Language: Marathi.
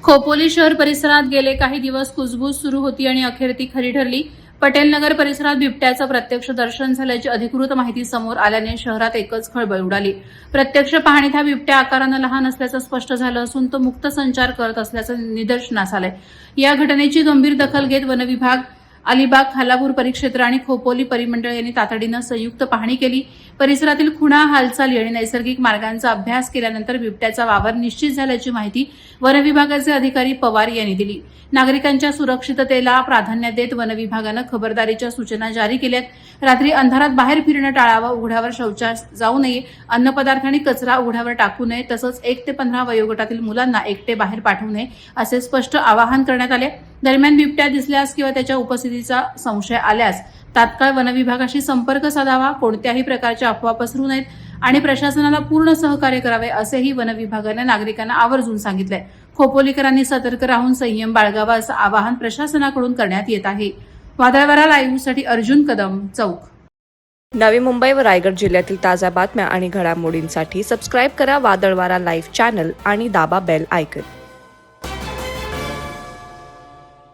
खोपोली शहर परिसरात गेले काही दिवस कुजबूज सुरू होती आणि अखेर ती खरी ठरली। पटेल नगर परिसरात बिबट्याचं प्रत्यक्ष दर्शन झाल्याची अधिकृत माहिती समोर आल्याने शहरात एकच खळबळ उडाली। प्रत्यक्ष पाहणीत हा बिबट्या आकारानं लहान असल्याचं स्पष्ट झालं असून तो मुक्त संचार करत असल्याचं निदर्शनास आलंय। या घटनेची गंभीर दखल घेत वनविभाग, अलिबाग, खालापूर परिक्षेत्र आणि खोपोली परिमंडळ यांनी तातडीनं संयुक्त पाहणी केली। परिसरातील खुणा, हालचाली आणि नैसर्गिक मार्गांचा अभ्यास केल्यानंतर बिबट्याचा वावर निश्चित झाल्याची माहिती वनविभागाचे अधिकारी पवार यांनी दिली। नागरिकांच्या सुरक्षिततेला प्राधान्य देत वनविभागानं खबरदारीच्या सूचना जारी केल्यात। रात्री अंधारात बाहेर फिरणं टाळावं, उघड्यावर शौचास जाऊ नये, अन्नपदार्थ आणि कचरा उघड्यावर टाकू नये, तसंच 1 ते 15 वयोगटातील मुलांना एकटे बाहेर पाठवू नये असे स्पष्ट आवाहन करण्यात आले। दरम्यान बिबट्या दिसल्यास किंवा त्याच्या उपस्थितीचा संशय आल्यास तात्काळ वनविभागाशी संपर्क साधावा, कोणत्याही प्रकारच्या अफवा पसरू नयेत आणि प्रशासनाला पूर्ण सहकार्य करावे असेही वनविभागाने नागरिकांना आवर्जून सांगितलंय। खोपोलीकरांनी सतर्क राहून संयम बाळगावा असं आवाहन प्रशासनाकडून करण्यात येत आहे। वादळवारा लाईव्हसाठी अर्जुन कदम, चौक। नवी मुंबई व रायगड जिल्ह्यातील ताज्या बातम्या आणि घडामोडींसाठी सबस्क्राईब करा वादळवारा लाईव्ह चॅनल आणि दाबा बेल आयकॉन।